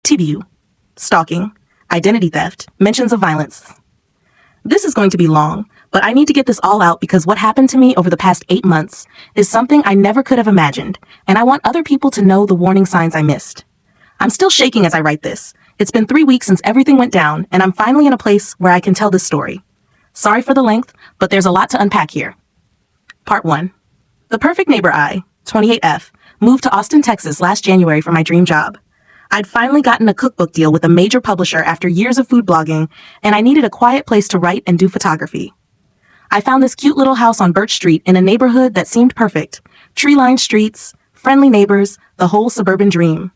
TBU, stalking, identity theft, mentions of violence. This is going to be long, but I need to get this all out because what happened to me over the past 8 months is something I never could have imagined, and I want other people to know the warning signs I missed. I'm still shaking as I write this. It's been 3 weeks since everything went down, and I'm finally in a place where I can tell this story. Sorry for the length, but there's a lot to unpack here. Part 1. The perfect neighbor I, 28F, moved to Austin, Texas last January for my dream job. I'd finally gotten a cookbook deal with a major publisher after years of food blogging, and I needed a quiet place to write and do photography. I found this cute little house on Birch Street in a neighborhood that seemed perfect. Tree-lined streets, friendly neighbors, the whole suburban dream.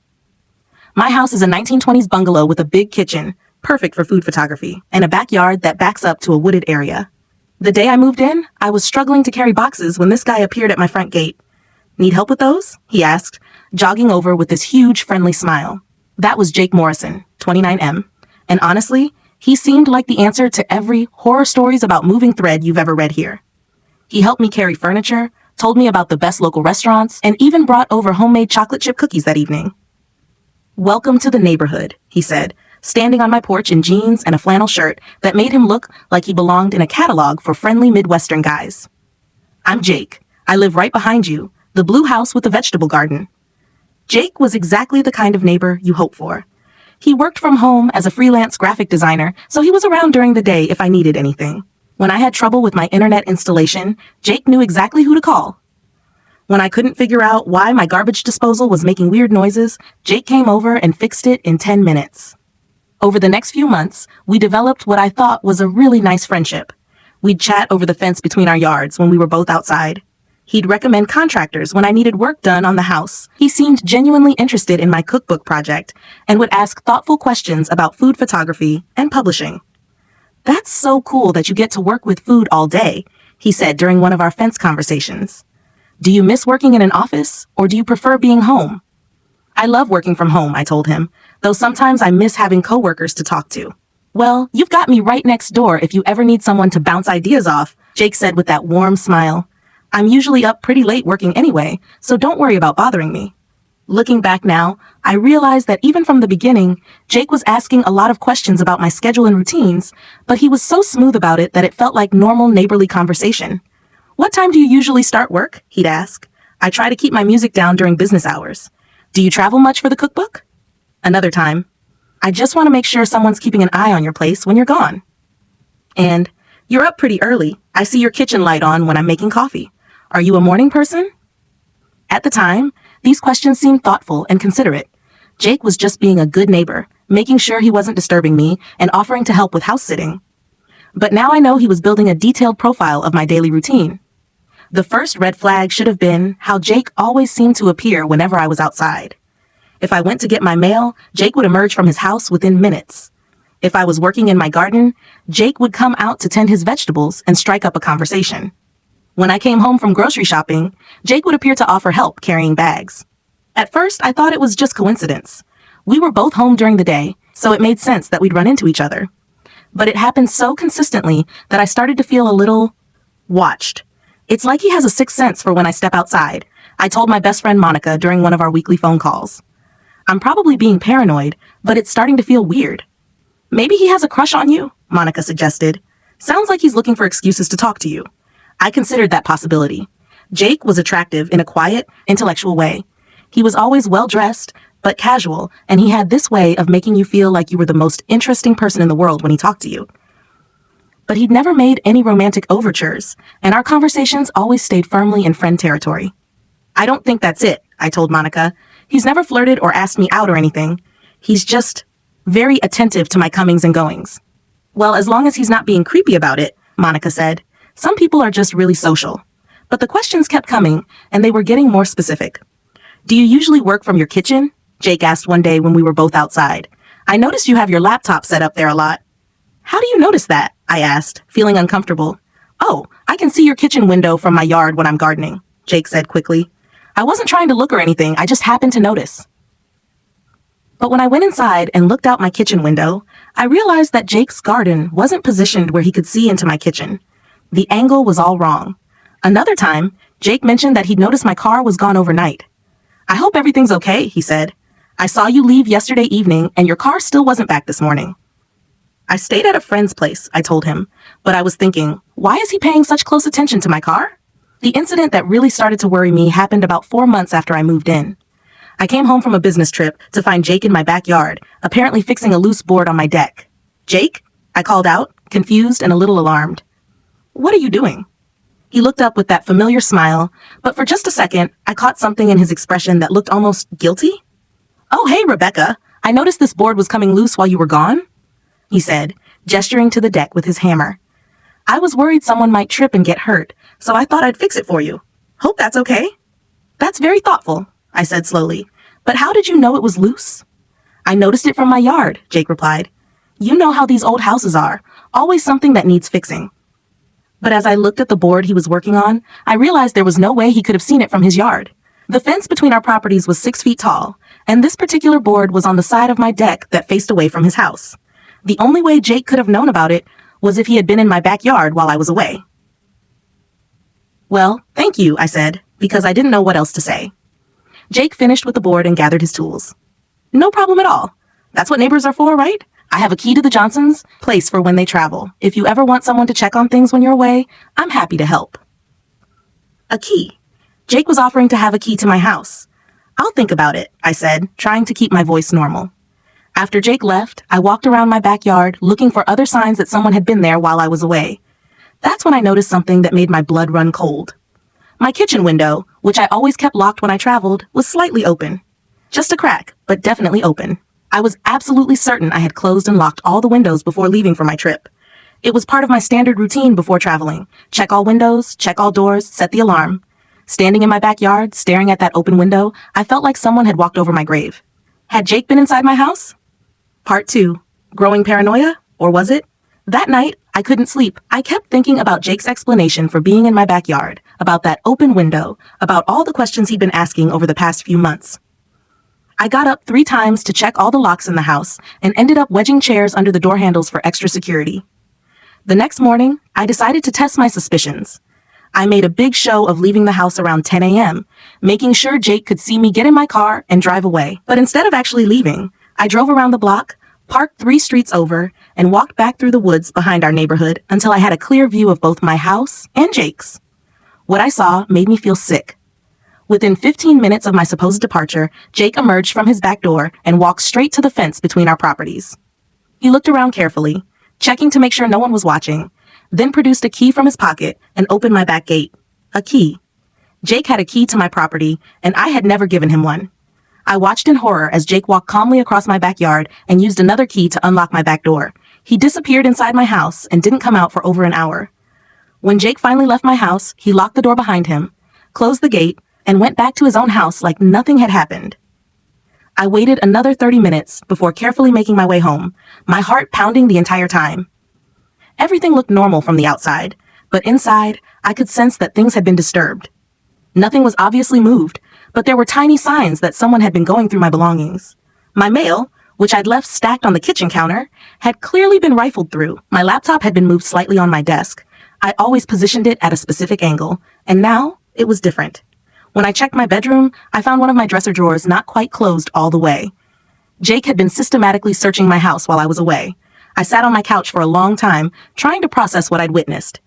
My house is a 1920s bungalow with a big kitchen, perfect for food photography, and a backyard that backs up to a wooded area. The day I moved in, I was struggling to carry boxes when this guy appeared at my front gate. "Need help with those?" he asked, jogging over with this huge, friendly smile. That was Jake Morrison, 29M, and honestly, he seemed like the answer to every horror stories about moving thread you've ever read here. He helped me carry furniture, told me about the best local restaurants, and even brought over homemade chocolate chip cookies that evening. "Welcome to the neighborhood," he said, standing on my porch in jeans and a flannel shirt that made him look like he belonged in a catalog for friendly Midwestern guys. "I'm Jake. I live right behind you, the blue house with the vegetable garden." Jake was exactly the kind of neighbor you hope for. He worked from home as a freelance graphic designer, so he was around during the day if I needed anything. When I had trouble with my internet installation, Jake knew exactly who to call. When I couldn't figure out why my garbage disposal was making weird noises, Jake came over and fixed it in 10 minutes. Over the next few months, we developed what I thought was a really nice friendship. We'd chat over the fence between our yards when we were both outside. He'd recommend contractors when I needed work done on the house. He seemed genuinely interested in my cookbook project and would ask thoughtful questions about food photography and publishing. "That's so cool that you get to work with food all day," he said during one of our fence conversations. "Do you miss working in an office, or do you prefer being home?" "I love working from home," I told him, though sometimes I miss having coworkers to talk to. "Well, you've got me right next door if you ever need someone to bounce ideas off," Jake said with that warm smile. "I'm usually up pretty late working anyway, so don't worry about bothering me." Looking back now, I realized that even from the beginning, Jake was asking a lot of questions about my schedule and routines, but he was so smooth about it that it felt like normal neighborly conversation. "What time do you usually start work?" he'd ask. "I try to keep my music down during business hours." "Do you travel much for the cookbook?" Another time, "I just want to make sure someone's keeping an eye on your place when you're gone." And, "You're up pretty early. I see your kitchen light on when I'm making coffee. Are you a morning person?" At the time, these questions seemed thoughtful and considerate. Jake was just being a good neighbor, making sure he wasn't disturbing me and offering to help with house sitting. But now I know he was building a detailed profile of my daily routine. The first red flag should have been how Jake always seemed to appear whenever I was outside. If I went to get my mail, Jake would emerge from his house within minutes. If I was working in my garden, Jake would come out to tend his vegetables and strike up a conversation. When I came home from grocery shopping, Jake would appear to offer help carrying bags. At first, I thought it was just coincidence. We were both home during the day, so it made sense that we'd run into each other. But it happened so consistently that I started to feel a little watched. It's like he has a sixth sense for when I step outside, I told my best friend Monica during one of our weekly phone calls. "I'm probably being paranoid, but it's starting to feel weird." "Maybe he has a crush on you," Monica suggested. "Sounds like he's looking for excuses to talk to you." I considered that possibility. Jake was attractive in a quiet, intellectual way. He was always well-dressed, but casual, and he had this way of making you feel like you were the most interesting person in the world when he talked to you. But he'd never made any romantic overtures, and our conversations always stayed firmly in friend territory. "I don't think that's it," I told Monica. "He's never flirted or asked me out or anything. He's just very attentive to my comings and goings." "Well, as long as he's not being creepy about it," Monica said. "Some people are just really social." But the questions kept coming, and they were getting more specific. "Do you usually work from your kitchen?" Jake asked one day when we were both outside. "I noticed you have your laptop set up there a lot." "How do you notice that?" I asked, feeling uncomfortable. "Oh, I can see your kitchen window from my yard when I'm gardening," Jake said quickly. I wasn't trying to look or anything, I just happened to notice. But when I went inside and looked out my kitchen window, I realized that Jake's garden wasn't positioned where he could see into my kitchen. The angle was all wrong. Another time, Jake mentioned that he'd noticed my car was gone overnight. "I hope everything's okay," he said. I saw you leave yesterday evening and your car still wasn't back this morning. I stayed at a friend's place, I told him, but I was thinking, why is he paying such close attention to my car? The incident that really started to worry me happened about 4 months after I moved in. I came home from a business trip to find Jake in my backyard, apparently fixing a loose board on my deck. "Jake?" I called out, confused and a little alarmed. "What are you doing?" He looked up with that familiar smile, but for just a second, I caught something in his expression that looked almost guilty. "Oh, hey, Rebecca. I noticed this board was coming loose while you were gone," he said, gesturing to the deck with his hammer. "I was worried someone might trip and get hurt, so I thought I'd fix it for you. Hope that's okay." "That's very thoughtful," I said slowly. "But how did you know it was loose?" "I noticed it from my yard," Jake replied. "You know how these old houses are, always something that needs fixing." But as I looked at the board he was working on, I realized there was no way he could have seen it from his yard. The fence between our properties was 6 feet tall, and this particular board was on the side of my deck that faced away from his house. The only way Jake could have known about it was if he had been in my backyard while I was away. "Well, thank you," I said, because I didn't know what else to say. Jake finished with the board and gathered his tools. "No problem at all. That's what neighbors are for, right? I have a key to the Johnsons' place for when they travel. If you ever want someone to check on things when you're away, I'm happy to help." A key. Jake was offering to have a key to my house. "I'll think about it," I said, trying to keep my voice normal. After Jake left, I walked around my backyard looking for other signs that someone had been there while I was away. That's when I noticed something that made my blood run cold. My kitchen window, which I always kept locked when I traveled, was slightly open. Just a crack, but definitely open. I was absolutely certain I had closed and locked all the windows before leaving for my trip. It was part of my standard routine before traveling. Check all windows, check all doors, set the alarm. Standing in my backyard, staring at that open window, I felt like someone had walked over my grave. Had Jake been inside my house? Part 2. Growing paranoia? Or was it? That night, I couldn't sleep. I kept thinking about Jake's explanation for being in my backyard, about that open window, about all the questions he'd been asking over the past few months. I got up 3 times to check all the locks in the house and ended up wedging chairs under the door handles for extra security. The next morning, I decided to test my suspicions. I made a big show of leaving the house around 10 a.m., making sure Jake could see me get in my car and drive away. But instead of actually leaving, I drove around the block, parked 3 streets over, and walked back through the woods behind our neighborhood until I had a clear view of both my house and Jake's. What I saw made me feel sick. Within 15 minutes of my supposed departure, Jake emerged from his back door and walked straight to the fence between our properties. He looked around carefully, checking to make sure no one was watching, then produced a key from his pocket and opened my back gate. A key. Jake had a key to my property, and I had never given him one. I watched in horror as Jake walked calmly across my backyard and used another key to unlock my back door. He disappeared inside my house and didn't come out for over an hour. When Jake finally left my house, he locked the door behind him, closed the gate, and went back to his own house like nothing had happened. I waited another 30 minutes before carefully making my way home, my heart pounding the entire time. Everything looked normal from the outside, but inside, I could sense that things had been disturbed. Nothing was obviously moved, but there were tiny signs that someone had been going through my belongings. My mail, which I'd left stacked on the kitchen counter, had clearly been rifled through. My laptop had been moved slightly on my desk. I always positioned it at a specific angle, and now it was different. When I checked my bedroom, I found one of my dresser drawers not quite closed all the way. Jake had been systematically searching my house while I was away. I sat on my couch for a long time, trying to process what I'd witnessed.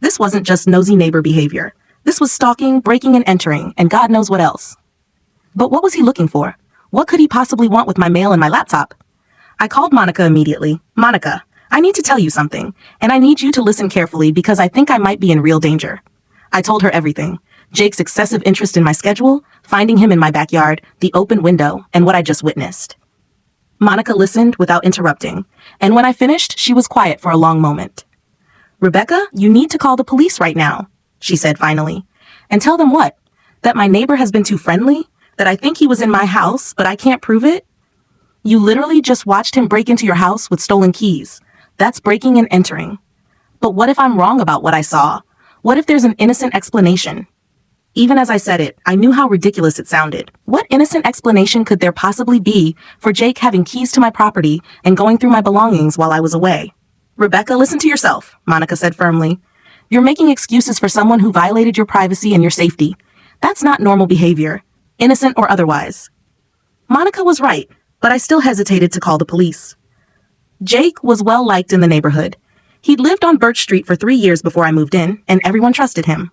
This wasn't just nosy neighbor behavior. This was stalking, breaking and entering, and God knows what else. But what was he looking for? What could he possibly want with my mail and my laptop? I called Monica immediately. "Monica, I need to tell you something, and I need you to listen carefully because I think I might be in real danger." I told her everything. Jake's excessive interest in my schedule, finding him in my backyard, the open window, and what I just witnessed. Monica listened without interrupting, and when I finished, she was quiet for a long moment. "Rebecca, you need to call the police right now," she said finally. "And tell them what? That my neighbor has been too friendly? That I think he was in my house, but I can't prove it? You literally just watched him break into your house with stolen keys. That's breaking and entering. But what if I'm wrong about what I saw? What if there's an innocent explanation?" Even as I said it, I knew how ridiculous it sounded. What innocent explanation could there possibly be for Jake having keys to my property and going through my belongings while I was away? "Rebecca, listen to yourself," Monica said firmly. "You're making excuses for someone who violated your privacy and your safety. That's not normal behavior, innocent or otherwise." Monica was right, but I still hesitated to call the police. Jake was well liked in the neighborhood. He'd lived on Birch Street for 3 years before I moved in, and everyone trusted him.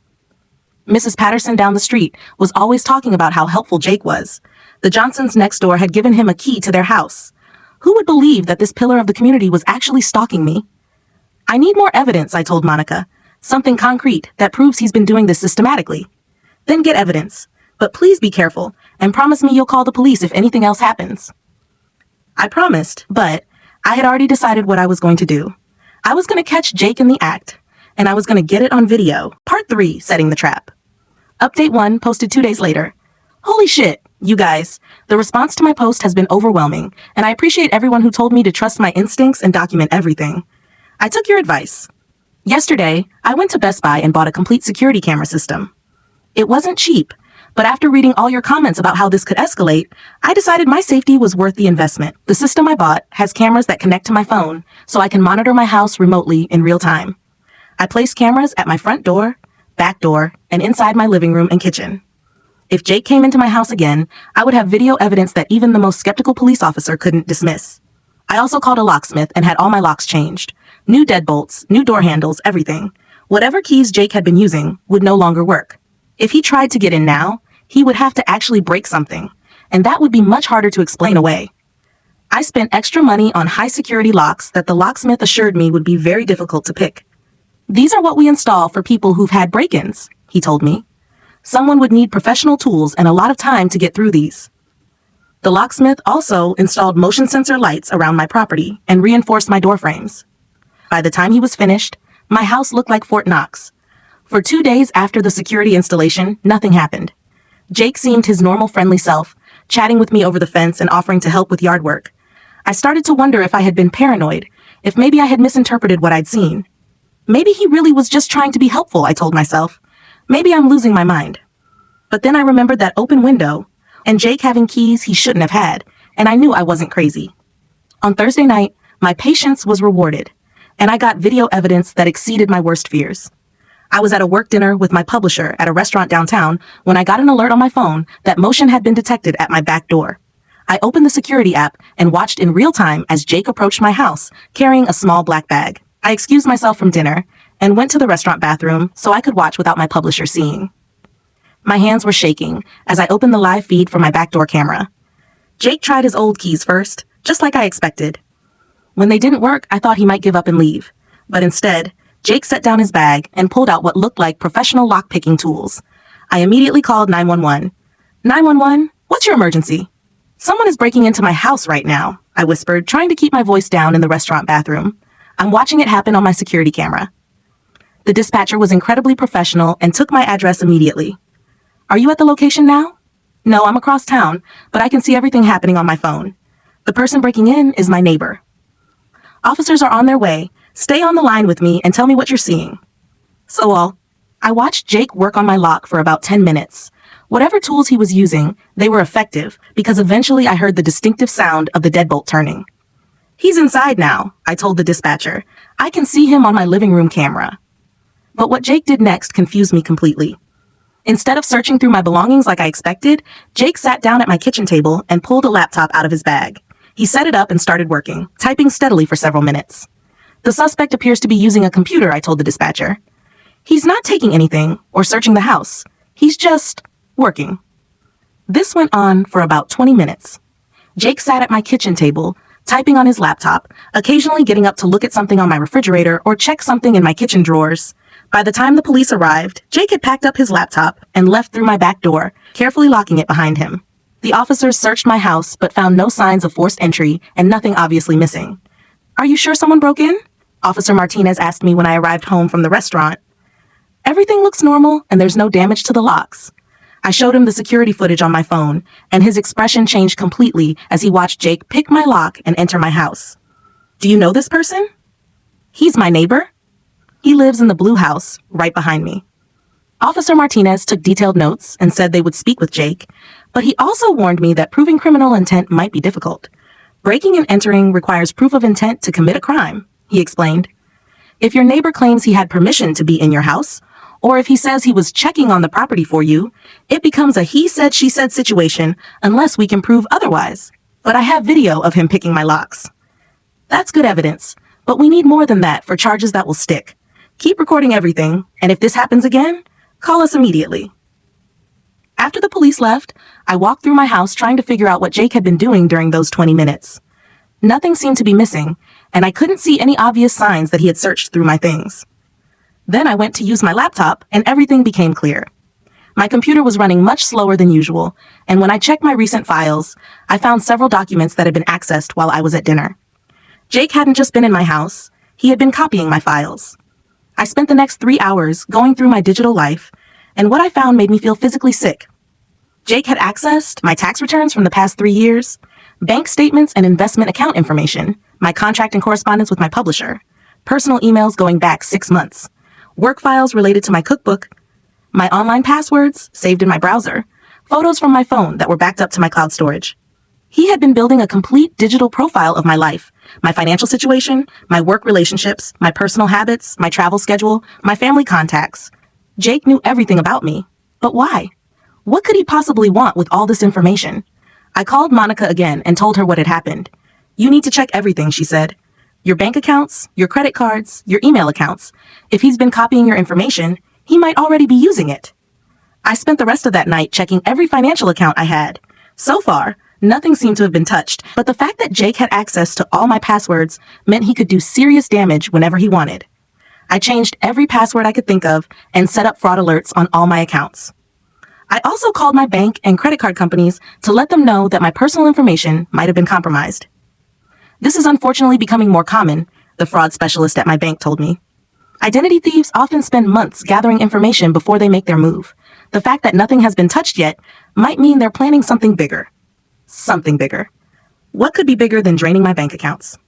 Mrs. Patterson down the street was always talking about how helpful Jake was. The Johnsons next door had given him a key to their house. Who would believe that this pillar of the community was actually stalking me? I need more evidence, I told Monica. Something concrete that proves he's been doing this systematically. Then get evidence. But please be careful, and promise me you'll call the police if anything else happens. I promised, but I had already decided what I was going to do. I was going to catch Jake in the act, and I was going to get it on video. Part 3, Setting the Trap. Update 1, posted 2 days later. Holy shit, you guys. The response to my post has been overwhelming, and I appreciate everyone who told me to trust my instincts and document everything. I took your advice. Yesterday, I went to Best Buy and bought a complete security camera system. It wasn't cheap, but after reading all your comments about how this could escalate, I decided my safety was worth the investment. The system I bought has cameras that connect to my phone, so I can monitor my house remotely in real time. I placed cameras at my front door, back door, and inside my living room and kitchen. If Jake came into my house again, I would have video evidence that even the most skeptical police officer couldn't dismiss. I also called a locksmith and had all my locks changed. New deadbolts, new door handles, everything. Whatever keys Jake had been using would no longer work. If he tried to get in now, he would have to actually break something, and that would be much harder to explain away. I spent extra money on high-security locks that the locksmith assured me would be very difficult to pick. These are what we install for people who've had break-ins, he told me. Someone would need professional tools and a lot of time to get through these. The locksmith also installed motion sensor lights around my property and reinforced my door frames. By the time he was finished, my house looked like Fort Knox. For 2 days after the security installation, nothing happened. Jake seemed his normal friendly self, chatting with me over the fence and offering to help with yard work. I started to wonder if I had been paranoid, if maybe I had misinterpreted what I'd seen. Maybe he really was just trying to be helpful, I told myself. Maybe I'm losing my mind. But then I remembered that open window, and Jake having keys he shouldn't have had, and I knew I wasn't crazy. On Thursday night, my patience was rewarded, and I got video evidence that exceeded my worst fears. I was at a work dinner with my publisher at a restaurant downtown when I got an alert on my phone that motion had been detected at my back door. I opened the security app and watched in real time as Jake approached my house, carrying a small black bag. I excused myself from dinner and went to the restaurant bathroom so I could watch without my publisher seeing. My hands were shaking as I opened the live feed from my backdoor camera. Jake tried his old keys first, just like I expected. When they didn't work, I thought he might give up and leave. But instead, Jake set down his bag and pulled out what looked like professional lock-picking tools. I immediately called 911. 911, what's your emergency? Someone is breaking into my house right now, I whispered, trying to keep my voice down in the restaurant bathroom. I'm watching it happen on my security camera. The dispatcher was incredibly professional and took my address immediately. Are you at the location now? No, I'm across town, but I can see everything happening on my phone. The person breaking in is my neighbor. Officers are on their way. Stay on the line with me and tell me what you're seeing. So I watched Jake work on my lock for about 10 minutes. Whatever tools he was using, they were effective because eventually I heard the distinctive sound of the deadbolt turning. He's inside now, I told the dispatcher. I can see him on my living room camera. But what Jake did next confused me completely. Instead of searching through my belongings like I expected, Jake sat down at my kitchen table and pulled a laptop out of his bag. He set it up and started working, typing steadily for several minutes. The suspect appears to be using a computer, I told the dispatcher. He's not taking anything or searching the house. He's just working. This went on for about 20 minutes. Jake sat at my kitchen table, typing on his laptop, occasionally getting up to look at something on my refrigerator or check something in my kitchen drawers. By the time the police arrived, Jake had packed up his laptop and left through my back door, carefully locking it behind him. The officers searched my house but found no signs of forced entry and nothing obviously missing. Are you sure someone broke in? Officer Martinez asked me when I arrived home from the restaurant. Everything looks normal and there's no damage to the locks. I showed him the security footage on my phone, and his expression changed completely as he watched Jake pick my lock and enter my house. Do you know this person? He's my neighbor. He lives in the blue house right behind me. Officer Martinez took detailed notes and said they would speak with Jake, but he also warned me that proving criminal intent might be difficult. Breaking and entering requires proof of intent to commit a crime, he explained. If your neighbor claims he had permission to be in your house, or if he says he was checking on the property for you, it becomes a he said she said situation unless we can prove otherwise. But I have video of him picking my locks. That's good evidence, but we need more than that for charges that will stick. Keep recording everything, and if this happens again, call us immediately. After the police left, I walked through my house trying to figure out what Jake had been doing during those 20 minutes. Nothing seemed to be missing, and I couldn't see any obvious signs that he had searched through my things. Then I went to use my laptop, and everything became clear. My computer was running much slower than usual, and when I checked my recent files, I found several documents that had been accessed while I was at dinner. Jake hadn't just been in my house, he had been copying my files. I spent the next 3 hours going through my digital life, and what I found made me feel physically sick. Jake had accessed my tax returns from the past 3 years, bank statements and investment account information, my contract and correspondence with my publisher, personal emails going back 6 months, work files related to my cookbook, my online passwords saved in my browser, photos from my phone that were backed up to my cloud storage. He had been building a complete digital profile of my life, my financial situation, my work relationships, my personal habits, my travel schedule, my family contacts. Jake knew everything about me. But why? What could he possibly want with all this information? I called Monica again and told her what had happened. You need to check everything, she said. Your bank accounts, your credit cards, your email accounts. If he's been copying your information, he might already be using it. I spent the rest of that night checking every financial account I had. So far, nothing seemed to have been touched, but the fact that Jake had access to all my passwords meant he could do serious damage whenever he wanted. I changed every password I could think of and set up fraud alerts on all my accounts. I also called my bank and credit card companies to let them know that my personal information might have been compromised. This is unfortunately becoming more common, the fraud specialist at my bank told me. Identity thieves often spend months gathering information before they make their move. The fact that nothing has been touched yet might mean they're planning something bigger. Something bigger. What could be bigger than draining my bank accounts?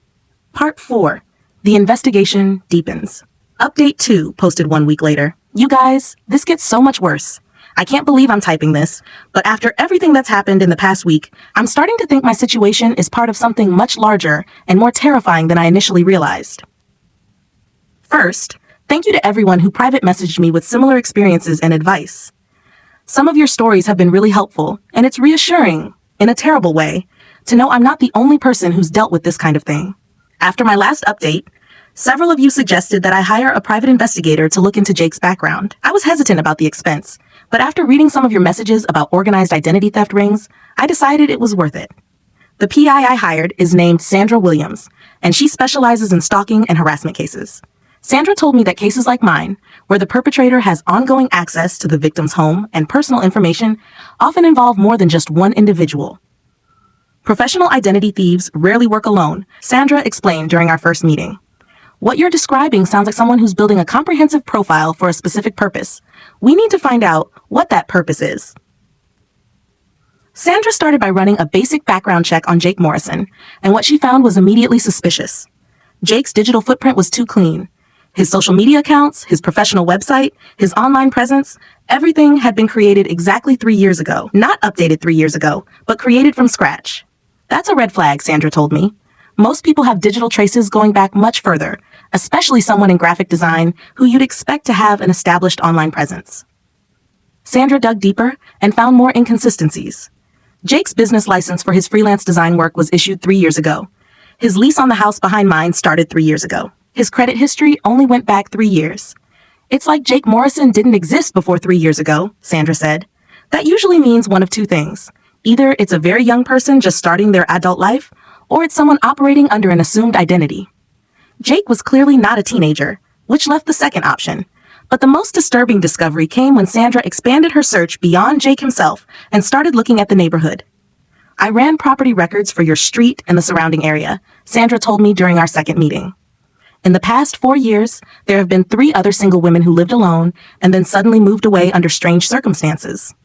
Part 4. The investigation deepens. Update 2 posted 1 week later. You guys, this gets so much worse. I can't believe I'm typing this, but after everything that's happened in the past week, I'm starting to think my situation is part of something much larger and more terrifying than I initially realized. First, thank you to everyone who private messaged me with similar experiences and advice. Some of your stories have been really helpful, and it's reassuring, in a terrible way, to know I'm not the only person who's dealt with this kind of thing. After my last update, several of you suggested that I hire a private investigator to look into Jake's background. I was hesitant about the expense, but after reading some of your messages about organized identity theft rings, I decided it was worth it. The PI I hired is named Sandra Williams, and she specializes in stalking and harassment cases. Sandra told me that cases like mine, where the perpetrator has ongoing access to the victim's home and personal information, often involve more than just one individual. Professional identity thieves rarely work alone, Sandra explained during our first meeting. What you're describing sounds like someone who's building a comprehensive profile for a specific purpose. We need to find out what that purpose is. Sandra started by running a basic background check on Jake Morrison, and what she found was immediately suspicious. Jake's digital footprint was too clean. His social media accounts, his professional website, his online presence, everything had been created exactly 3 years ago. Not updated 3 years ago, but created from scratch. That's a red flag, Sandra told me. Most people have digital traces going back much further, especially someone in graphic design who you'd expect to have an established online presence. Sandra dug deeper and found more inconsistencies. Jake's business license for his freelance design work was issued 3 years ago. His lease on the house behind mine started 3 years ago. His credit history only went back 3 years. It's like Jake Morrison didn't exist before 3 years ago, Sandra said. That usually means one of two things. Either it's a very young person just starting their adult life, or it's someone operating under an assumed identity. Jake was clearly not a teenager, which left the second option. But the most disturbing discovery came when Sandra expanded her search beyond Jake himself and started looking at the neighborhood. I ran property records for your street and the surrounding area, Sandra told me during our second meeting. In the past 4 years, there have been 3 other single women who lived alone and then suddenly moved away under strange circumstances.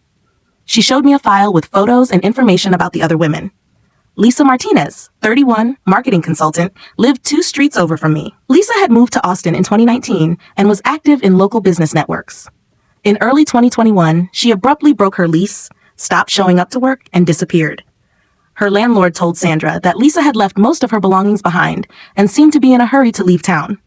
She showed me a file with photos and information about the other women. Lisa Martinez, 31, marketing consultant, lived 2 streets over from me. Lisa had moved to Austin in 2019 and was active in local business networks. In early 2021, she abruptly broke her lease, stopped showing up to work, and disappeared. Her landlord told Sandra that Lisa had left most of her belongings behind and seemed to be in a hurry to leave town.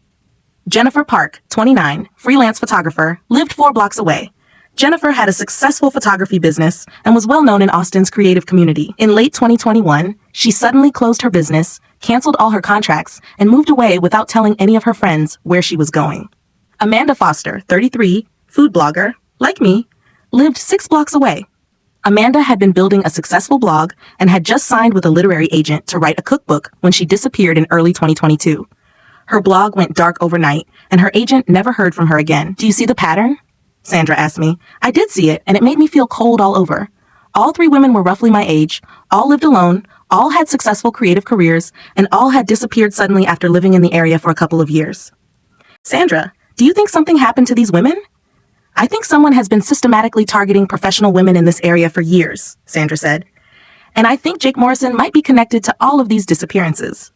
Jennifer Park, 29, freelance photographer, lived 4 blocks away. Jennifer had a successful photography business and was well known in Austin's creative community. In late 2021, she suddenly closed her business, canceled all her contracts, and moved away without telling any of her friends where she was going. Amanda Foster, 33, food blogger, like me, lived 6 blocks away. Amanda had been building a successful blog and had just signed with a literary agent to write a cookbook when she disappeared in early 2022. Her blog went dark overnight, and her agent never heard from her again. Do you see the pattern? Sandra asked me. I did see it, and it made me feel cold all over. All 3 women were roughly my age, all lived alone, all had successful creative careers, and all had disappeared suddenly after living in the area for a couple of years. Sandra, do you think something happened to these women? I think someone has been systematically targeting professional women in this area for years, Sandra said. And I think Jake Morrison might be connected to all of these disappearances.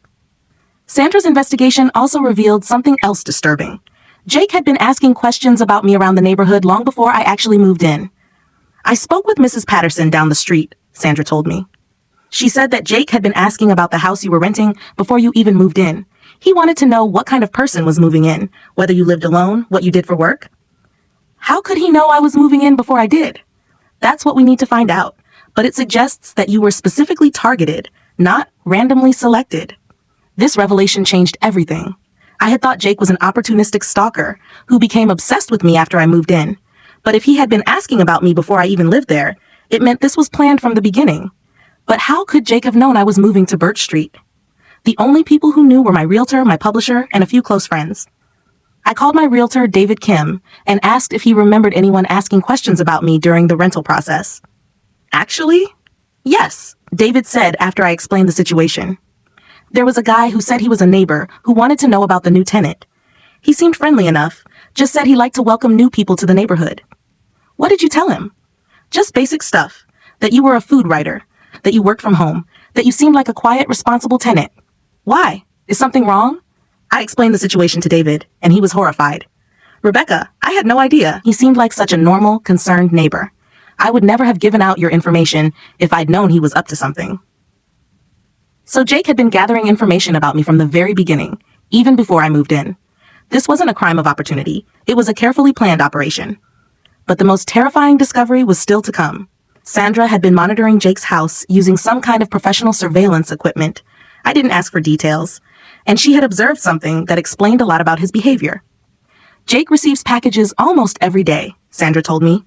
Sandra's investigation also revealed something else disturbing. Jake had been asking questions about me around the neighborhood long before I actually moved in. I spoke with Mrs. Patterson down the street, Sandra told me. She said that Jake had been asking about the house you were renting before you even moved in. He wanted to know what kind of person was moving in, whether you lived alone, what you did for work. How could he know I was moving in before I did? That's what we need to find out, but it suggests that you were specifically targeted, not randomly selected. This revelation changed everything. I had thought Jake was an opportunistic stalker who became obsessed with me after I moved in. But if he had been asking about me before I even lived there, it meant this was planned from the beginning. But how could Jake have known I was moving to Birch Street? The only people who knew were my realtor, my publisher, and a few close friends. I called my realtor, David Kim, and asked if he remembered anyone asking questions about me during the rental process. Actually, yes, David said after I explained the situation. There was a guy who said he was a neighbor who wanted to know about the new tenant. He seemed friendly enough, just said he liked to welcome new people to the neighborhood. What did you tell him? Just basic stuff. That you were a food writer, that you worked from home, that you seemed like a quiet, responsible tenant. Why? Is something wrong? I explained the situation to David, and he was horrified. Rebecca, I had no idea. He seemed like such a normal, concerned neighbor. I would never have given out your information if I'd known he was up to something. So Jake had been gathering information about me from the very beginning, even before I moved in. This wasn't a crime of opportunity. It was a carefully planned operation. But the most terrifying discovery was still to come. Sandra had been monitoring Jake's house using some kind of professional surveillance equipment. I didn't ask for details, and she had observed something that explained a lot about his behavior. Jake receives packages almost every day, Sandra told me.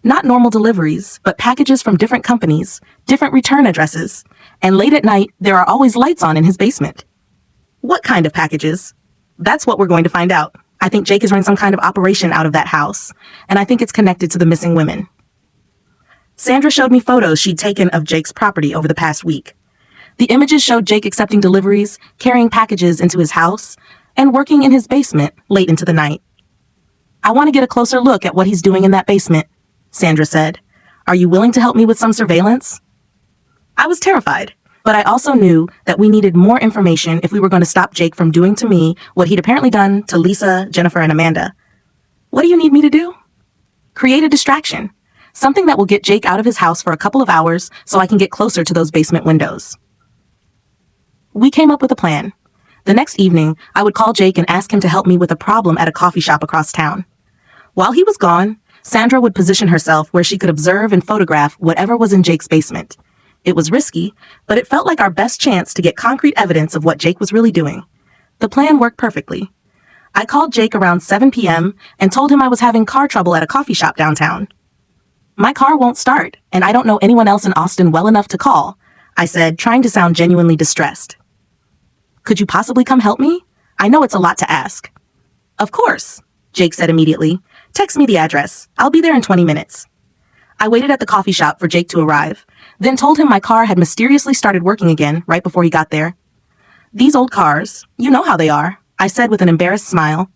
Not normal deliveries, but packages from different companies, different return addresses, and late at night, there are always lights on in his basement. What kind of packages? That's what we're going to find out. I think Jake is running some kind of operation out of that house, and I think it's connected to the missing women. Sandra showed me photos she'd taken of Jake's property over the past week. The images showed Jake accepting deliveries, carrying packages into his house, and working in his basement late into the night. I want to get a closer look at what he's doing in that basement, Sandra said. Are you willing to help me with some surveillance? I was terrified, but I also knew that we needed more information if we were going to stop Jake from doing to me what he'd apparently done to Lisa, Jennifer, and Amanda. What do you need me to do? Create a distraction. Something that will get Jake out of his house for a couple of hours so I can get closer to those basement windows. We came up with a plan. The next evening, I would call Jake and ask him to help me with a problem at a coffee shop across town. While he was gone, Sandra would position herself where she could observe and photograph whatever was in Jake's basement. It was risky, but it felt like our best chance to get concrete evidence of what Jake was really doing. The plan worked perfectly. I called Jake around 7 p.m. and told him I was having car trouble at a coffee shop downtown. My car won't start, and I don't know anyone else in Austin well enough to call, I said, trying to sound genuinely distressed. Could you possibly come help me? I know it's a lot to ask. Of course, Jake said immediately. Text me the address. I'll be there in 20 minutes. I waited at the coffee shop for Jake to arrive, then told him my car had mysteriously started working again right before he got there. These old cars, you know how they are, I said with an embarrassed smile.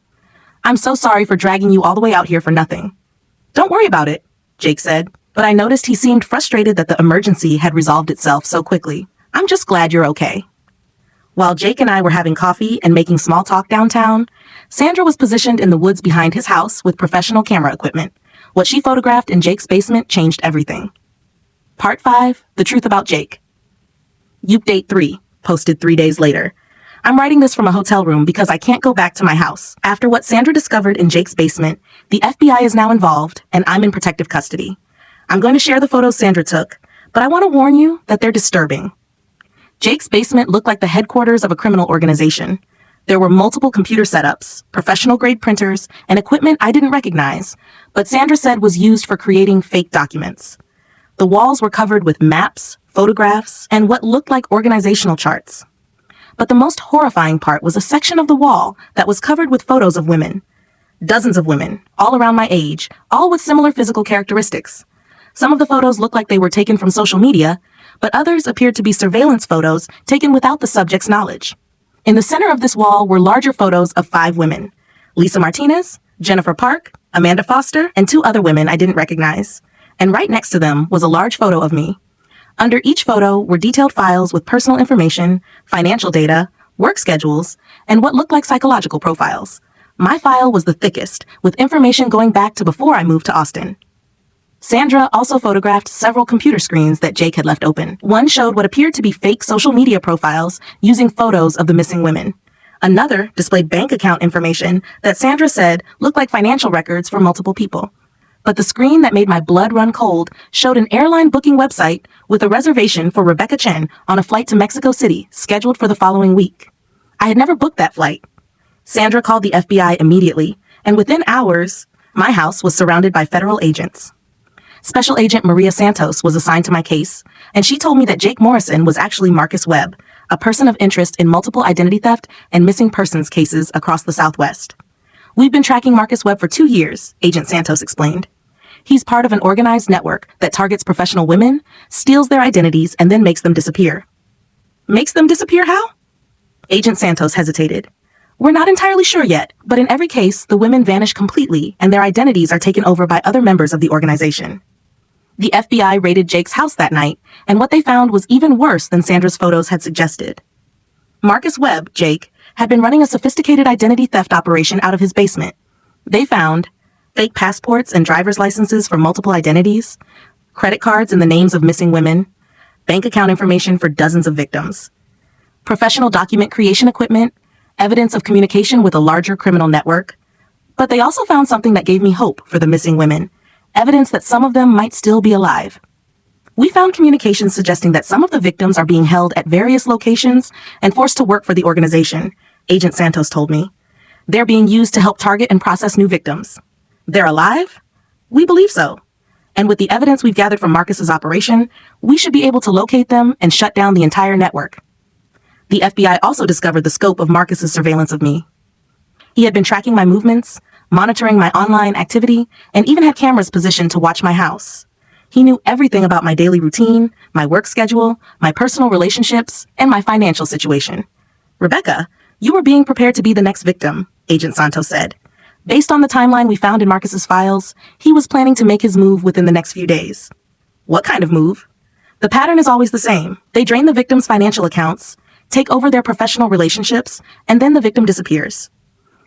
I'm so sorry for dragging you all the way out here for nothing. Don't worry about it, Jake said, but I noticed he seemed frustrated that the emergency had resolved itself so quickly. I'm just glad you're okay. While Jake and I were having coffee and making small talk downtown, Sandra was positioned in the woods behind his house with professional camera equipment. What she photographed in Jake's basement changed everything. Part 5, The Truth About Jake. Update 3, posted 3 days later. I'm writing this from a hotel room because I can't go back to my house. After what Sandra discovered in Jake's basement, the FBI is now involved, and I'm in protective custody. I'm going to share the photos Sandra took, but I want to warn you that they're disturbing. Jake's basement looked like the headquarters of a criminal organization. There were multiple computer setups, professional-grade printers, and equipment I didn't recognize, but Sandra said was used for creating fake documents. The walls were covered with maps, photographs, and what looked like organizational charts. But the most horrifying part was a section of the wall that was covered with photos of women. Dozens of women, all around my age, all with similar physical characteristics. Some of the photos looked like they were taken from social media, but others appeared to be surveillance photos taken without the subject's knowledge. In the center of this wall were larger photos of 5 women: Lisa Martinez, Jennifer Park, Amanda Foster, and 2 other women I didn't recognize. And right next to them was a large photo of me. Under each photo were detailed files with personal information, financial data, work schedules, and what looked like psychological profiles. My file was the thickest, with information going back to before I moved to Austin. Sandra also photographed several computer screens that Jake had left open. One showed what appeared to be fake social media profiles using photos of the missing women. Another displayed bank account information that Sandra said looked like financial records for multiple people. But the screen that made my blood run cold showed an airline booking website with a reservation for Rebecca Chen on a flight to Mexico City scheduled for the following week. I had never booked that flight. Sandra called the FBI immediately, and within hours, my house was surrounded by federal agents. Special Agent Maria Santos was assigned to my case, and she told me that Jake Morrison was actually Marcus Webb, a person of interest in multiple identity theft and missing persons cases across the Southwest. We've been tracking Marcus Webb for 2 years, Agent Santos explained. He's part of an organized network that targets professional women, steals their identities, and then makes them disappear. Makes them disappear how? Agent Santos hesitated. We're not entirely sure yet, but in every case, the women vanish completely and their identities are taken over by other members of the organization. The FBI raided Jake's house that night, and what they found was even worse than Sandra's photos had suggested. Marcus Webb, Jake, had been running a sophisticated identity theft operation out of his basement. They found fake passports and driver's licenses for multiple identities, credit cards in the names of missing women, bank account information for dozens of victims, professional document creation equipment, evidence of communication with a larger criminal network. But they also found something that gave me hope for the missing women, evidence that some of them might still be alive. We found communications suggesting that some of the victims are being held at various locations and forced to work for the organization, Agent Santos told me. They're being used to help target and process new victims. They're alive? We believe so. And with the evidence we've gathered from Marcus's operation, we should be able to locate them and shut down the entire network. The FBI also discovered the scope of Marcus's surveillance of me. He had been tracking my movements, monitoring my online activity, and even had cameras positioned to watch my house. He knew everything about my daily routine, my work schedule, my personal relationships, and my financial situation. Rebecca, you were being prepared to be the next victim, Agent Santos said. Based on the timeline we found in Marcus's files, he was planning to make his move within the next few days. What kind of move? The pattern is always the same. They drain the victim's financial accounts, take over their professional relationships, and then the victim disappears.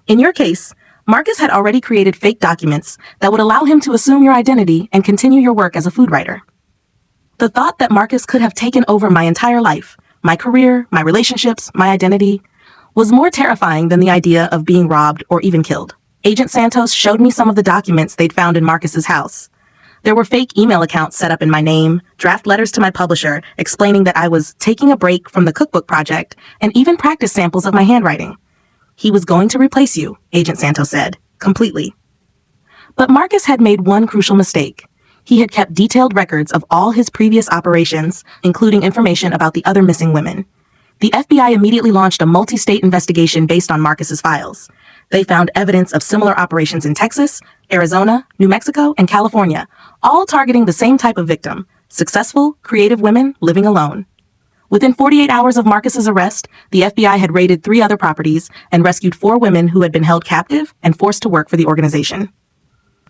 In your case, Marcus had already created fake documents that would allow him to assume your identity and continue your work as a food writer. The thought that Marcus could have taken over my entire life, my career, my relationships, my identity, was more terrifying than the idea of being robbed or even killed. Agent Santos showed me some of the documents they'd found in Marcus's house. There were fake email accounts set up in my name, draft letters to my publisher explaining that I was taking a break from the cookbook project, and even practice samples of my handwriting. He was going to replace you, Agent Santos said, completely. But Marcus had made one crucial mistake. He had kept detailed records of all his previous operations, including information about the other missing women. The FBI immediately launched a multi-state investigation based on Marcus's files. They found evidence of similar operations in Texas, Arizona, New Mexico, and California, all targeting the same type of victim, successful, creative women living alone. Within 48 hours of Marcus's arrest, the FBI had raided 3 other properties and rescued 4 women who had been held captive and forced to work for the organization.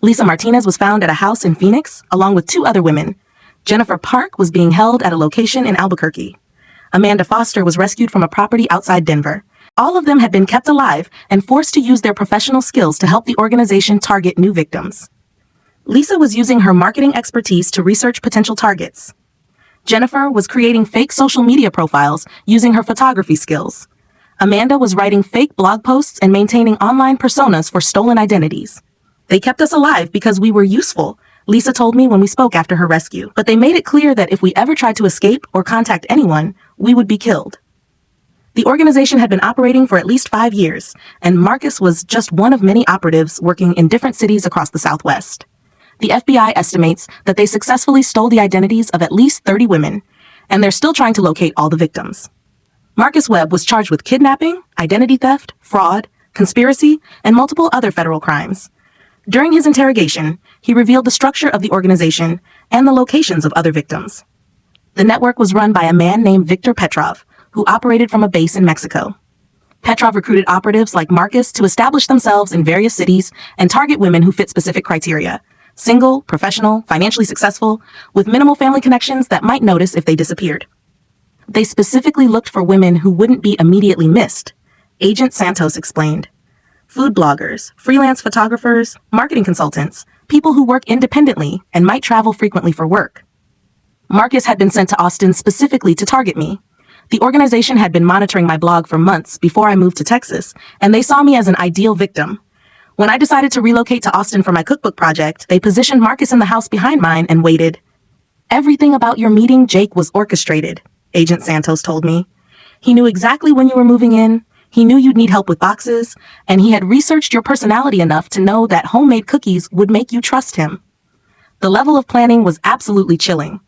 Lisa Martinez was found at a house in Phoenix, along with 2 other women. Jennifer Park was being held at a location in Albuquerque. Amanda Foster was rescued from a property outside Denver. All of them had been kept alive and forced to use their professional skills to help the organization target new victims. Lisa was using her marketing expertise to research potential targets. Jennifer was creating fake social media profiles using her photography skills. Amanda was writing fake blog posts and maintaining online personas for stolen identities. They kept us alive because we were useful, Lisa told me when we spoke after her rescue, but they made it clear that if we ever tried to escape or contact anyone, we would be killed. The organization had been operating for at least 5 years, and Marcus was just one of many operatives working in different cities across the Southwest. The FBI estimates that they successfully stole the identities of at least 30 women, and they're still trying to locate all the victims. Marcus Webb was charged with kidnapping, identity theft, fraud, conspiracy, and multiple other federal crimes. During his interrogation, he revealed the structure of the organization and the locations of other victims. The network was run by a man named Victor Petrov, who operated from a base in Mexico. Petrov recruited operatives like Marcus to establish themselves in various cities and target women who fit specific criteria: single, professional, financially successful, with minimal family connections that might notice if they disappeared. They specifically looked for women who wouldn't be immediately missed, Agent Santos explained. Food bloggers, freelance photographers, marketing consultants, people who work independently and might travel frequently for work. Marcus had been sent to Austin specifically to target me. The organization had been monitoring my blog for months before I moved to Texas, and they saw me as an ideal victim. When I decided to relocate to Austin for my cookbook project, they positioned Marcus in the house behind mine and waited. Everything about your meeting, Jake, was orchestrated, Agent Santos told me. He knew exactly when you were moving in, he knew you'd need help with boxes, and he had researched your personality enough to know that homemade cookies would make you trust him. The level of planning was absolutely chilling.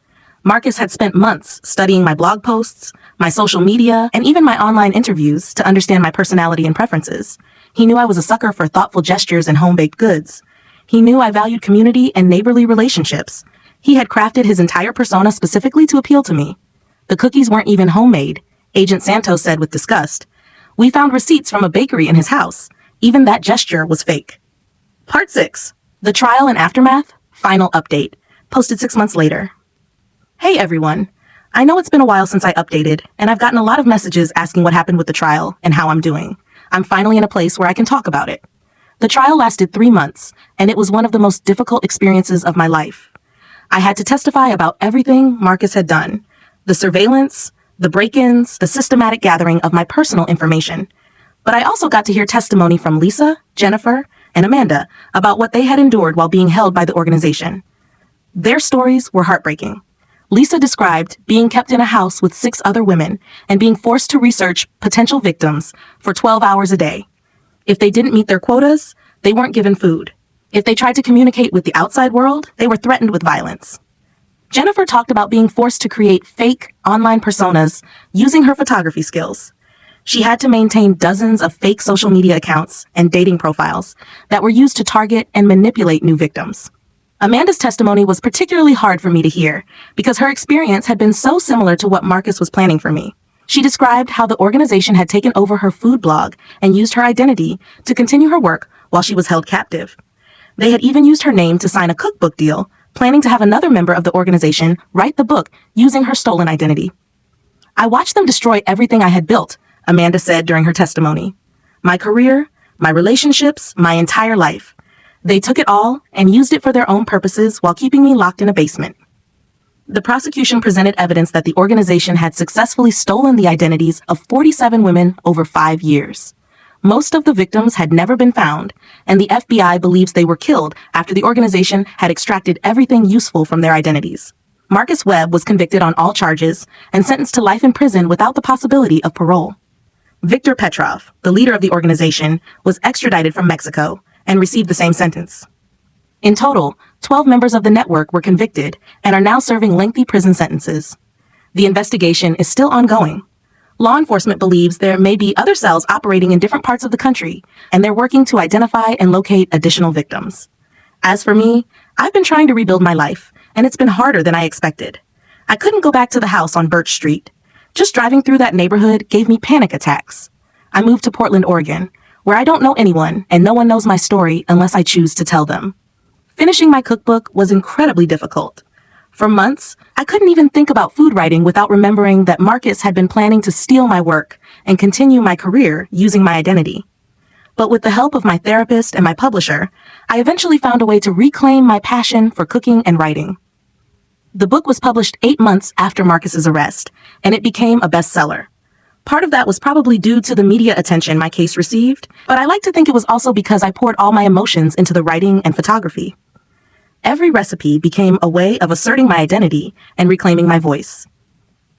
Marcus had spent months studying my blog posts, my social media, and even my online interviews to understand my personality and preferences. He knew I was a sucker for thoughtful gestures and home-baked goods. He knew I valued community and neighborly relationships. He had crafted his entire persona specifically to appeal to me. The cookies weren't even homemade, Agent Santos said with disgust. We found receipts from a bakery in his house. Even that gesture was fake. Part 6. The Trial and Aftermath, Final Update, posted 6 months later. Hey everyone. I know it's been a while since I updated, and I've gotten a lot of messages asking what happened with the trial and how I'm doing. I'm finally in a place where I can talk about it. The trial lasted 3 months, and it was one of the most difficult experiences of my life. I had to testify about everything Marcus had done: the surveillance, the break-ins, the systematic gathering of my personal information. But I also got to hear testimony from Lisa, Jennifer, and Amanda about what they had endured while being held by the organization. Their stories were heartbreaking. Lisa described being kept in a house with 6 other women and being forced to research potential victims for 12 hours a day. If they didn't meet their quotas, they weren't given food. If they tried to communicate with the outside world, they were threatened with violence. Jennifer talked about being forced to create fake online personas using her photography skills. She had to maintain dozens of fake social media accounts and dating profiles that were used to target and manipulate new victims. Amanda's testimony was particularly hard for me to hear because her experience had been so similar to what Marcus was planning for me. She described how the organization had taken over her food blog and used her identity to continue her work while she was held captive. They had even used her name to sign a cookbook deal, planning to have another member of the organization write the book using her stolen identity. I watched them destroy everything I had built, Amanda said during her testimony. My career, my relationships, my entire life. They took it all and used it for their own purposes while keeping me locked in a basement. The prosecution presented evidence that the organization had successfully stolen the identities of 47 women over 5 years. Most of the victims had never been found, and the FBI believes they were killed after the organization had extracted everything useful from their identities. Marcus Webb was convicted on all charges and sentenced to life in prison without the possibility of parole. Victor Petrov, the leader of the organization, was extradited from Mexico and received the same sentence. In total, 12 members of the network were convicted and are now serving lengthy prison sentences. The investigation is still ongoing. Law enforcement believes there may be other cells operating in different parts of the country, and they're working to identify and locate additional victims. As for me, I've been trying to rebuild my life, and it's been harder than I expected. I couldn't go back to the house on Birch Street. Just driving through that neighborhood gave me panic attacks. I moved to Portland, Oregon, where I don't know anyone and no one knows my story unless I choose to tell them. Finishing my cookbook was incredibly difficult. For months, I couldn't even think about food writing without remembering that Marcus had been planning to steal my work and continue my career using my identity. But with the help of my therapist and my publisher, I eventually found a way to reclaim my passion for cooking and writing. The book was published 8 months after Marcus's arrest, and it became a bestseller. Part of that was probably due to the media attention my case received, but I like to think it was also because I poured all my emotions into the writing and photography. Every recipe became a way of asserting my identity and reclaiming my voice.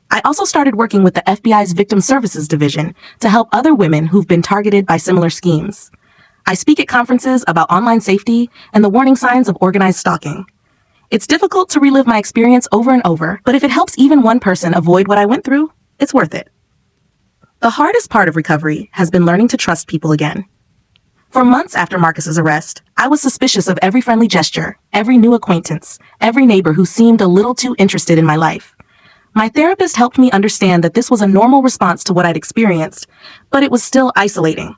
I also started working with the FBI's Victim Services Division to help other women who've been targeted by similar schemes. I speak at conferences about online safety and the warning signs of organized stalking. It's difficult to relive my experience over and over, but if it helps even one person avoid what I went through, it's worth it. The hardest part of recovery has been learning to trust people again. For months after Marcus's arrest, I was suspicious of every friendly gesture, every new acquaintance, every neighbor who seemed a little too interested in my life. My therapist helped me understand that this was a normal response to what I'd experienced, but it was still isolating.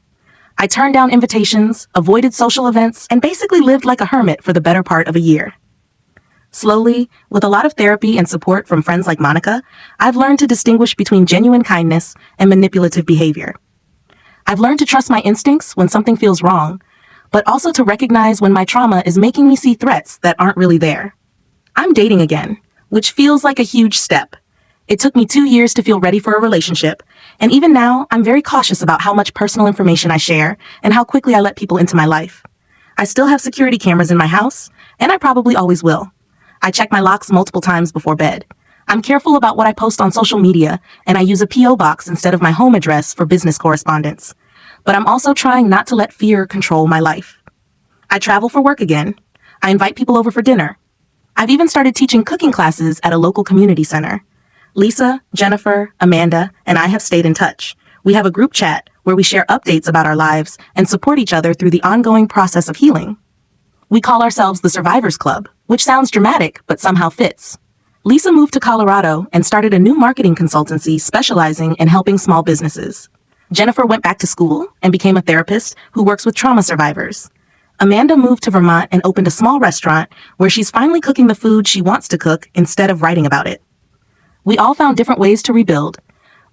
I turned down invitations, avoided social events, and basically lived like a hermit for the better part of a year. Slowly, with a lot of therapy and support from friends like Monica, I've learned to distinguish between genuine kindness and manipulative behavior. I've learned to trust my instincts when something feels wrong, but also to recognize when my trauma is making me see threats that aren't really there. I'm dating again, which feels like a huge step. It took me 2 years to feel ready for a relationship, and even now, I'm very cautious about how much personal information I share and how quickly I let people into my life. I still have security cameras in my house, and I probably always will. I check my locks multiple times before bed. I'm careful about what I post on social media, and I use a P.O. box instead of my home address for business correspondence. But I'm also trying not to let fear control my life. I travel for work again. I invite people over for dinner. I've even started teaching cooking classes at a local community center. Lisa, Jennifer, Amanda, and I have stayed in touch. We have a group chat where we share updates about our lives and support each other through the ongoing process of healing. We call ourselves the Survivors Club, which sounds dramatic but somehow fits. Lisa moved to Colorado and started a new marketing consultancy specializing in helping small businesses. Jennifer went back to school and became a therapist who works with trauma survivors. Amanda moved to Vermont and opened a small restaurant where she's finally cooking the food she wants to cook instead of writing about it. We all found different ways to rebuild,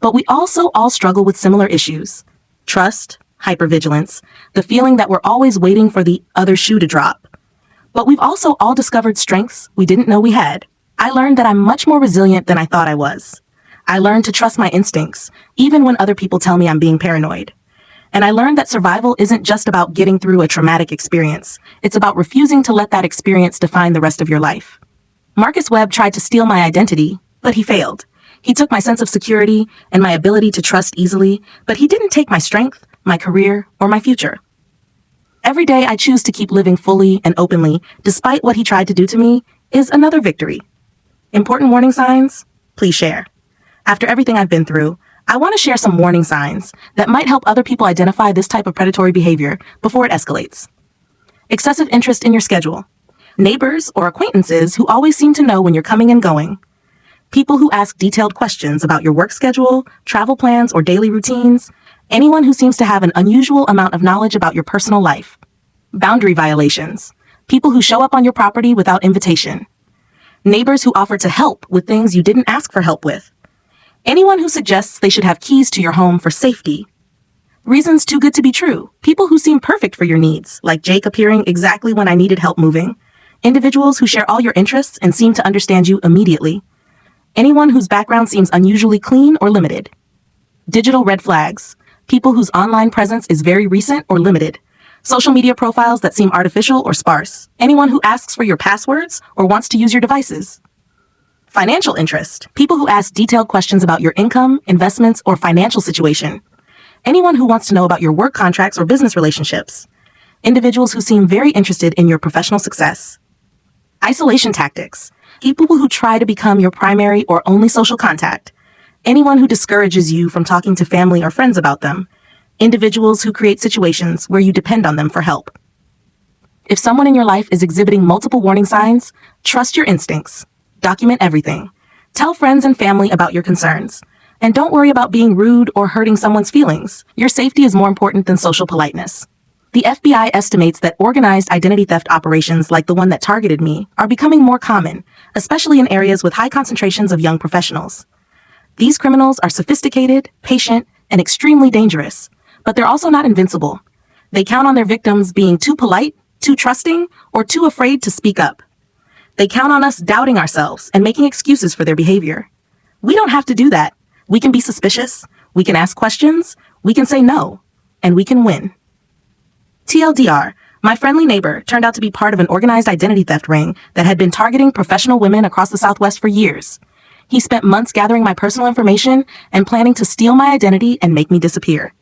but we also all struggle with similar issues. Trust, hypervigilance, the feeling that we're always waiting for the other shoe to drop. But we've also all discovered strengths we didn't know we had. I learned that I'm much more resilient than I thought I was. I learned to trust my instincts, even when other people tell me I'm being paranoid. And I learned that survival isn't just about getting through a traumatic experience. It's about refusing to let that experience define the rest of your life. Marcus Webb tried to steal my identity, but he failed. He took my sense of security and my ability to trust easily, but he didn't take my strength, my career, or my future. Every day I choose to keep living fully and openly, despite what he tried to do to me, is another victory. Important warning signs? Please share. After everything I've been through, I want to share some warning signs that might help other people identify this type of predatory behavior before it escalates. Excessive interest in your schedule. Neighbors or acquaintances who always seem to know when you're coming and going. People who ask detailed questions about your work schedule, travel plans, or daily routines. Anyone who seems to have an unusual amount of knowledge about your personal life. Boundary violations. People who show up on your property without invitation. Neighbors who offer to help with things you didn't ask for help with. Anyone who suggests they should have keys to your home for safety. Reasons too good to be true. People who seem perfect for your needs, like Jake appearing exactly when I needed help moving. Individuals who share all your interests and seem to understand you immediately. Anyone whose background seems unusually clean or limited. Digital red flags. People whose online presence is very recent or limited. Social media profiles that seem artificial or sparse. Anyone who asks for your passwords or wants to use your devices. Financial interest. People who ask detailed questions about your income, investments, or financial situation. Anyone who wants to know about your work contracts or business relationships. Individuals who seem very interested in your professional success. Isolation tactics. People who try to become your primary or only social contact. Anyone who discourages you from talking to family or friends about them. Individuals who create situations where you depend on them for help. If someone in your life is exhibiting multiple warning signs, trust your instincts. Document everything. Tell friends and family about your concerns. And don't worry about being rude or hurting someone's feelings. Your safety is more important than social politeness. The FBI estimates that organized identity theft operations like the one that targeted me are becoming more common, especially in areas with high concentrations of young professionals. These criminals are sophisticated, patient, and extremely dangerous, but they're also not invincible. They count on their victims being too polite, too trusting, or too afraid to speak up. They count on us doubting ourselves and making excuses for their behavior. We don't have to do that. We can be suspicious. We can ask questions, we can say no, and we can win. TLDR, my friendly neighbor turned out to be part of an organized identity theft ring that had been targeting professional women across the Southwest for years. He spent months gathering my personal information and planning to steal my identity and make me disappear.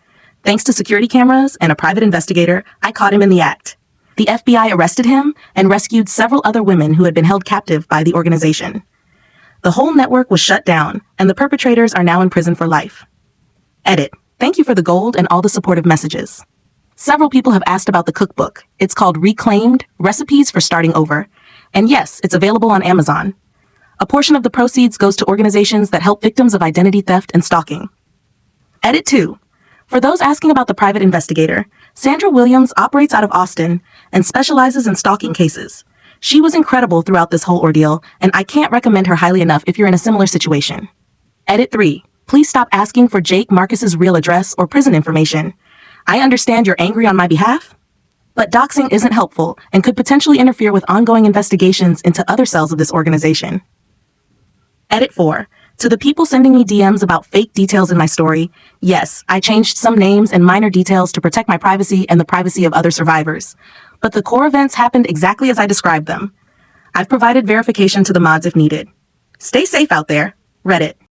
Thanks to security cameras and a private investigator, I caught him in the act. The FBI arrested him and rescued several other women who had been held captive by the organization. The whole network was shut down, and the perpetrators are now in prison for life. Edit. Thank you for the gold and all the supportive messages. Several people have asked about the cookbook. It's called Reclaimed: Recipes for Starting Over. And yes, it's available on Amazon. A portion of the proceeds goes to organizations that help victims of identity theft and stalking. Edit 2. For those asking about the private investigator, Sandra Williams operates out of Austin and specializes in stalking cases. She was incredible throughout this whole ordeal, and I can't recommend her highly enough if you're in a similar situation. Edit 3. Please stop asking for Jake Marcus's real address or prison information. I understand you're angry on my behalf, but doxing isn't helpful and could potentially interfere with ongoing investigations into other cells of this organization. Edit 4. To the people sending me DMs about fake details in my story, yes, I changed some names and minor details to protect my privacy and the privacy of other survivors. But the core events happened exactly as I described them. I've provided verification to the mods if needed. Stay safe out there. Reddit.